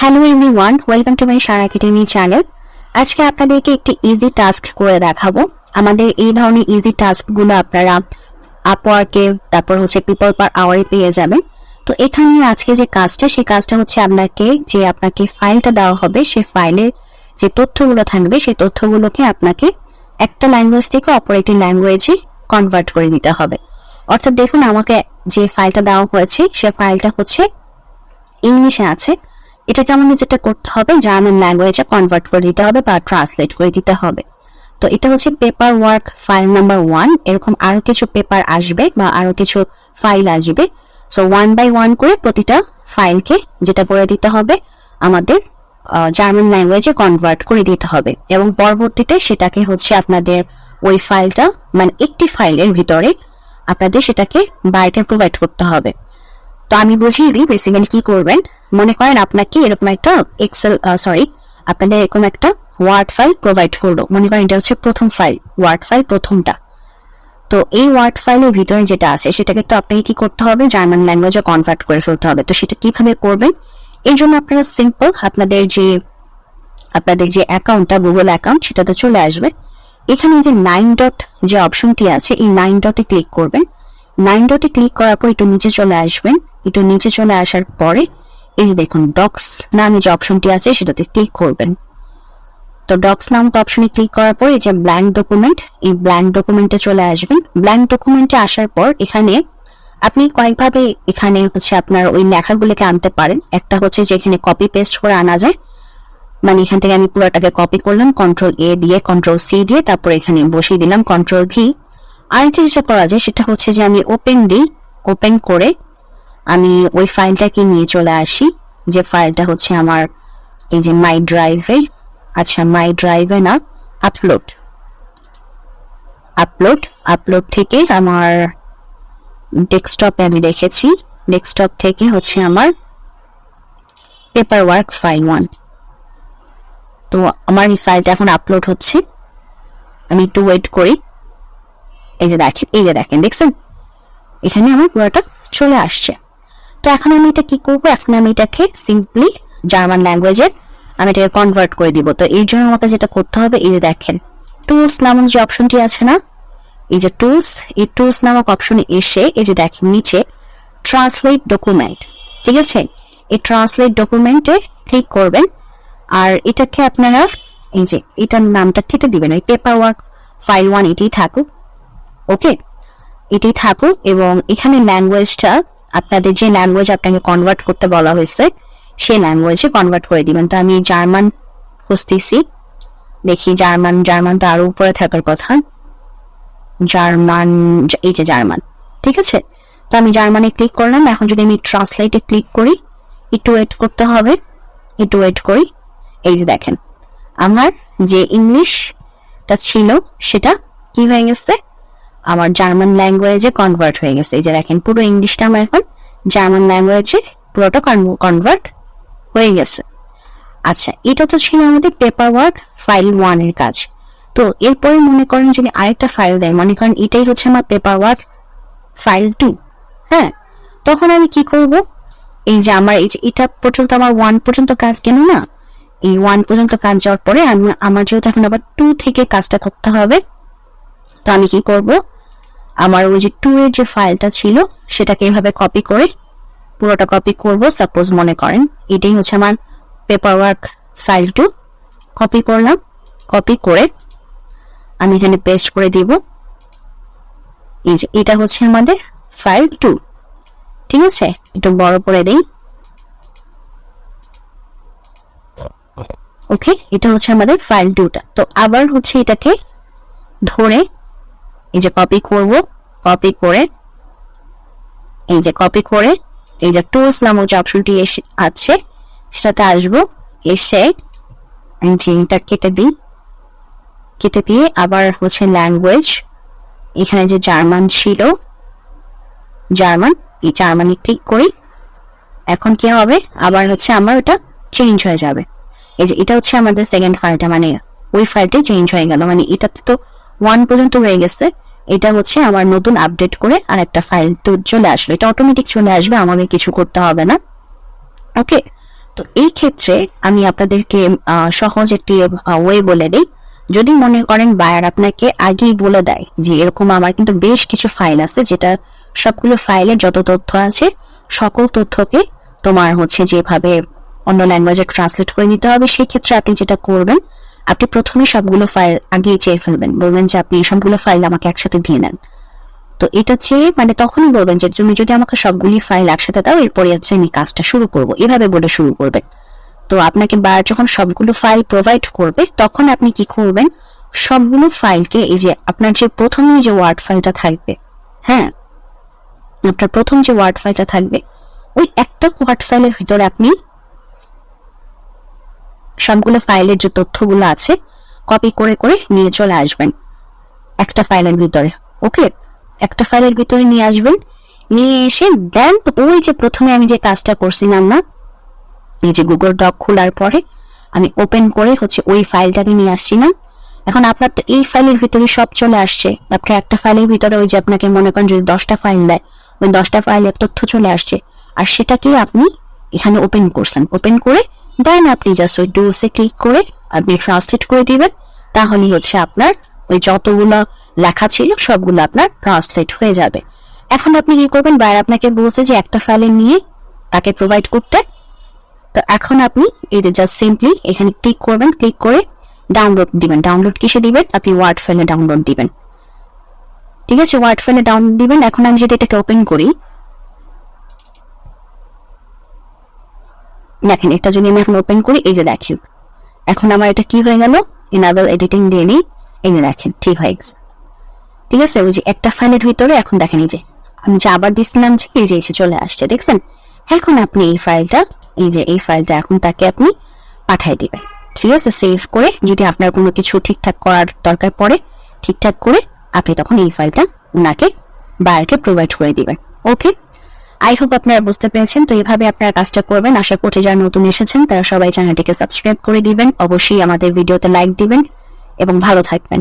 Hello everyone, welcome to my Sara academy channel. আজকে আপনাদেরকে একটি ইজি টাস্ক করে দেখাবো। আমাদের এই ধরনের ইজি টাস্কগুলো আপনারা আপওয়ার্কে, তারপর হচ্ছে পিপল পার আওয়ারে পেয়ে যাবেন। তো এখানে আজকে যে কাজটা, সেই কাজটা হচ্ছে আপনাকে ফাইলটা দেওয়া হবে, সেই ফাইলের যে তথ্যগুলো থাকবে সেই তথ্যগুলোকে আপনাকে একটা ল্যাঙ্গুয়েজ থেকে অপর একটি ল্যাঙ্গুয়েজে কনভার্ট করে দিতে হবে। অর্থাৎ দেখুন, আমাকে যে ফাইলটা দেওয়া হয়েছে সে ফাইলটা হচ্ছে ইংলিশে আছে। এটাকে আমাদের যেটা করতে হবে, জার্মান ল্যাঙ্গুয়েজে কনভার্ট করে দিতে হবে বা ট্রান্সলেট করে দিতে হবে। তো এটা হচ্ছে পেপার ওয়ার্ক ফাইল নাম্বার 1। এরকম আরো কিছু পেপার আসবে বা আরো কিছু ফাইল আসবে। সো 1 বাই 1 করে প্রতিটা ফাইলকে যেটা করে দিতে হবে, আমাদের জার্মান ল্যাঙ্গুয়েজে কনভার্ট করে দিতে হবে এবং পরবর্তীতে সেটাকে হচ্ছে আপনাদের ওই ফাইলটা, মানে একটি ফাইলের ভিতরে আপনাদের সেটাকে বাইরে প্রোভাইড করতে হবে। তো আমি বুঝিয়ে দিই বেসিক্যালি কি করবেন। মনে করেন আপনাকে এরকম একটা আপনাদের এরকম একটা ওয়ার্ড ফাইল প্রোভাইড করলো। মনে করেন এটা হচ্ছে প্রথম ফাইল, ওয়ার্ড ফাইল প্রথমটা। তো এই ওয়ার্ড ফাইলের ভিতরে যেটা আছে সেটাকে তো আপনাকে কি করতে হবে, জার্মান ল্যাঙ্গুয়েজে কনভার্ট করে ফেলতে হবে। তো সেটা কিভাবে করবেন, এর জন্য আপনারা সিম্পল আপনাদের যে অ্যাকাউন্টটা, গুগল অ্যাকাউন্ট, সেটাতে চলে আসবে। এখানে যে 9 ডট যে অপশনটি আছে, এই 9 ডটে ক্লিক করবেন। 9 ডটে ক্লিক করার পর একটু নিচে চলে আসবেন। একটু নিচে চলে আসার পরে এই যে দেখুন ডক্স নামে যে অপশনটি আছে সেটাতে ক্লিক করবেন। তো ডক্স নামক অপশনে ক্লিক করার পর এই যে ব্ল্যাঙ্ক ডকুমেন্ট, এই ব্ল্যাঙ্ক ডকুমেন্টে চলে আসবেন। ব্ল্যাঙ্ক ডকুমেন্টে আসার পর এখানে আপনি কয়েকভাবে এখানে হচ্ছে আপনার ওই লেখাগুলোকে আনতে পারেন। একটা হচ্ছে যে এখানে কপি পেস্ট করে আনা যায়, মানে এখান থেকে আমি পুরোটাকে কপি করলাম, কন্ট্রোল-A দিয়ে, কন্ট্রোল-C দিয়ে, তারপর এখানে বসিয়ে দিলাম কন্ট্রোল-V। আর যেটা করা যায় সেটা হচ্ছে যে আমি ওপেন দিই, ওপেন করে আমি ওই ফাইলটাকে নিয়ে চলে আসি, যে ফাইলটা হচ্ছে আমার এই যে মাই ড্রাইভে, মাই ড্রাইভে না, আপলোড থেকে আমার ডেস্কটপে আমি রেখেছি। ডেস্কটপ থেকে হচ্ছে আমার পেপার ওয়ার্ক ফাইল 1। তো আমার এই ফাইলটা এখন আপলোড হচ্ছে, আমি একটু ওয়েট করি। এই যে দেখেন, দেখছেন এখানে আমার পুরোটা চলে আসছে। তো এখন আমি এটা কি করবো, এখন আমি এটাকে সিম্পলি জার্মান ল্যাঙ্গুয়েজে আমি এটাকে কনভার্ট করে দিব। তো এই জন্য আমাকে যেটা করতে হবে, এই যে দেখেন টুলস নামক যে অপশনটি আছে না, এই যে টুলস, এই টুলস নামক অপশনে এসে এই যে দেখেন নিচে ট্রান্সলেট ডকুমেন্ট, ঠিক আছে, এই ট্রান্সলেট ডকুমেন্টে ক্লিক করবেন। আর এটাকে আপনারা এই যে এটার নামটা কেটে দিবেন, ওই পেপার ওয়ার্ক ফাইল 1 এটাই থাকুক, ওকে, এটাই থাকুক। এবং এখানে ল্যাঙ্গুয়েজটা আপনাদের যে ল্যাঙ্গুয়েজ আপনাকে কনভার্ট করতে বলা হয়েছে সেই ল্যাঙ্গুয়েজে কনভার্ট করে দিবেন। তো আমি জার্মান খুঁজতেছি, দেখি জার্মান তো আরো উপরে থাকার কথা, জার্মান, এই যে জার্মান, ঠিক আছে। তো আমি জার্মানে ক্লিক করলাম। এখন যদি আমি ট্রান্সলেটে ক্লিক করি, একটু ওয়েট করতে হবে, একটু ওয়েট করি। এই যে দেখেন আমার যে ইংলিশটা ছিল সেটা কি হয়ে গেছে, আমার জার্মান ল্যাঙ্গুয়েজে কনভার্ট হয়ে গেছে। এই যে দেখেন পুরো ইংলিশটা আমার এখন জার্মান ল্যাঙ্গুয়েজে পুরোটা কনভার্ট হয়ে গেছে। আচ্ছা, এটা তো ছিল আমাদের পেপার ওয়ার্ক ফাইল 1 এর কাজ। তো এরপরে মনে করেন যদি আরেকটা ফাইল দেয়, মনে করেন এটাই হচ্ছে আমার পেপার ওয়ার্ক ফাইল 2, হ্যাঁ, তখন আমি কি করব, এই যে আমার এই যে এটা পর্যন্ত আমার 1 পর্যন্ত কাজ গেল না, এই 1 পর্যন্ত কাজ যাওয়ার পরে আমার যেহেতু এখন আবার 2 থেকে কাজটা করতে হবে, তো আমি কি করব, আমার ওই যে 2 এর যে ফাইলটা ছিল সেটাকে এইভাবে কপি করে পুরোটা কপি করব। সাপোজ মনে করেন এটাই হচ্ছে আমার পেপার ওয়ার্ক ফাইল 2, কপি করলাম, কপি করে আমি এখানে পেস্ট করে দিব। এই যে এটা হচ্ছে আমাদের ফাইল 2, ঠিক আছে, একটু বড় করে দেই, ওকে, এটা হচ্ছে আমাদের ফাইল 2টা। তো আবার হচ্ছে এটাকে ধরে এই যে কপি করব, কপি করে এই যে কপি করে এই যে টুলস নামক যে অপশনটি আছে সেটাতে আসবো, এসে এটা কেটে দিই, কেটে দিয়ে আবার হচ্ছে ল্যাঙ্গুয়েজ, এখানে যে জার্মান ছিল, জার্মান, এই জার্মানি ক্লিক করি। এখন কি হবে, আবার হচ্ছে আমার ওটা চেঞ্জ হয়ে যাবে। এই যে এটা হচ্ছে আমাদের সেকেন্ড ফাইলটা, মানে ওই ফাইলটি চেঞ্জ হয়ে গেল, মানে এটাতে তো 1 পর্যন্ত রয়ে গেছে, এটা হচ্ছে আমার নতুন আপডেট করে আর একটা ফাইল তো চলে আসলো, এটা অটোমেটিক চলে আসবে, আমাদের কিছু করতে হবে না, ওকে। তো এই ক্ষেত্রে আমি আপনাদেরকে সহজ একটি ওয়ে বলে দিই। যদি মনে করেন বায়ার আপনাকে আগেই বলে দেয় যে এরকম আমার কিন্তু বেশ কিছু ফাইল আছে, যেটা সবগুলো ফাইলের যত তথ্য আছে সকল তথ্যকে তোমার হচ্ছে যেভাবে অন্য ল্যাঙ্গুয়েজে ট্রান্সলেট করে নিতে হবে, সেই ক্ষেত্রে আপনি যেটা করবেন, আপনি প্রথমে সবগুলো ফাইল আগেই চেয়ে ফেলবেন, বলবেন যে আপনি সবগুলো ফাইল আমাকে একসাথে দিয়ে নেন। তো এটা চেয়ে মানে তখনই বলবেন যে তুমি যদি আমাকে সবগুলি ফাইল একসাথে দাও, এরপরে হচ্ছে আমি কাজটা শুরু করব, এভাবে বলে শুরু করবেন। তো আপনাকে বায়ার যখন সবগুলো ফাইল প্রোভাইড করবে, তখন আপনি কি করবেন, সবগুলো ফাইলকে এই যে আপনার যে প্রথমে যে ওয়ার্ড ফাইলটা থাকবে, হ্যাঁ আপনার প্রথম যে ওয়ার্ড ফাইলটা থাকবে, ওই একটা ওয়ার্ড ফাইলের ভিতরে আপনি সবগুলো ফাইলের যে তথ্যগুলো আছে কপি করে করে নিয়ে চলে আসবেন একটা ফাইলের ভিতরে। ওকে, একটা ফাইলের ভিতরে নিয়ে আসবেন, নিয়ে এসে দেন ওই যে প্রথমে আমি যে কাজটা করছিলাম না, এই যে গুগল ডক খোলার পরে আমি ওপেন করে হচ্ছে ওই ফাইলটাকে নিয়ে আসছিলাম। এখন আপনার তো এই ফাইলের ভিতরে সব চলে আসছে, আপনার একটা ফাইলের ভিতরে ওই যে আপনাকে মনে করেন যদি 10টা ফাইল দেয়, ওই 10টা ফাইলের তথ্য চলে আসছে, আর সেটাকে আপনি এখানে ওপেন করছেন। ওপেন করে দেন আপনি জাস্ট ওই টুলসে ক্লিক করে আপনি ট্রান্সলেট করে দিবেন, তাহলেই হচ্ছে আপনার ওই যতগুলো লেখা ছিল সবগুলো আপনার ট্রান্সলেট হয়ে যাবে। এখন আপনি কি করবেন, বাইরে আপনাকে বলছে যে একটা ফাইলে নিয়ে তাকে প্রোভাইড করতে, তো এখন আপনি এই যে জাস্ট সিম্পলি এখানে ক্লিক করবেন, ক্লিক করে ডাউনলোড দিবেন। ডাউনলোড কিসে দিবেন, আপনি ওয়ার্ড ফাইলে ডাউনলোড দিবেন। ঠিক আছে, ওয়ার্ড ফাইলে ডাউনলোড দিবেন। এখন আমি যদি এটাকে ওপেন করি, দেখেন এটা যদি আমি এখন ওপেন করি, এই যে দেখেন এখন আমার এটা কি হয়ে গেল, ইনেবল এডিটিং দিয়ে নিই, এই যে দেখেন ঠিক হয়ে গেছে। ঠিক আছে, ওই যে একটা ফাইলের ভিতরে এখন দেখেন এই যে আমি যে আবার দিচ্ছিলাম যে এই যে এসে চলে আসছে, দেখছেন। এখন আপনি এই ফাইলটা, এই যে এই ফাইলটা এখন তাকে আপনি পাঠিয়ে দিবেন। ঠিক আছে, সেভ করে যদি আপনার কোনো কিছু ঠিকঠাক করার দরকার পড়ে, ঠিকঠাক করে আপনি তখন এই ফাইলটা ওনাকে বায়ারকে প্রোভাইড করে দিবেন। ওকে, আই হোপ আপনারা বুঝতে পেরেছেন। তো এইভাবে আপনারা কাজটা করবেন। আশা করছি যারা নতুন এসেছেন তারা সবাই চ্যানেলটিকে সাবস্ক্রাইব করে দিবেন, অবশ্যই আমাদের ভিডিওতে লাইক দিবেন এবং ভালো থাকবেন।